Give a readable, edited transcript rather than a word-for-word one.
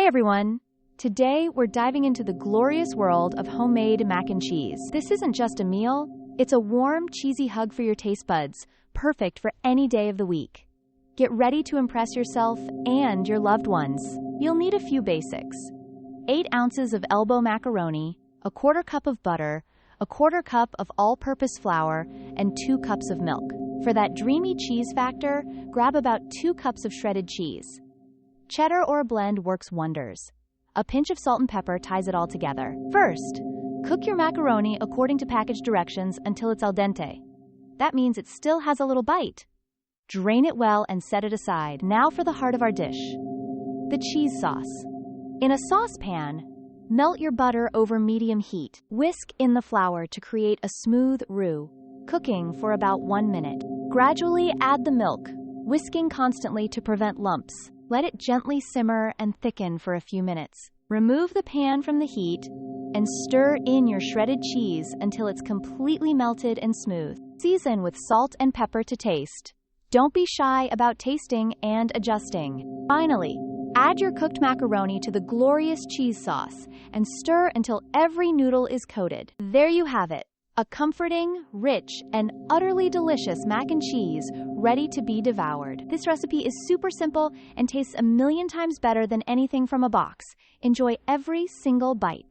Hi everyone! Today we're diving into the glorious world of homemade mac and cheese. This isn't just a meal, it's a warm, cheesy hug for your taste buds, perfect for any day of the week. Get ready to impress yourself and your loved ones. You'll need a few basics. 8 ounces of elbow macaroni, a quarter cup of butter, a quarter cup of all-purpose flour, and 2 cups of milk. For that dreamy cheese factor, grab about 2 cups of shredded cheese. Cheddar or a blend works wonders. A pinch of salt and pepper ties it all together. First, cook your macaroni according to package directions until it's al dente. That means it still has a little bite. Drain it well and set it aside. Now for the heart of our dish, the cheese sauce. In a saucepan, melt your butter over medium heat. Whisk in the flour to create a smooth roux, cooking for about 1 minute. Gradually add the milk, whisking constantly to prevent lumps. Let it gently simmer and thicken for a few minutes. Remove the pan from the heat and stir in your shredded cheese until it's completely melted and smooth. Season with salt and pepper to taste. Don't be shy about tasting and adjusting. Finally, add your cooked macaroni to the glorious cheese sauce and stir until every noodle is coated. There you have it. A comforting, rich, and utterly delicious mac and cheese ready to be devoured. This recipe is super simple and tastes a million times better than anything from a box. Enjoy every single bite.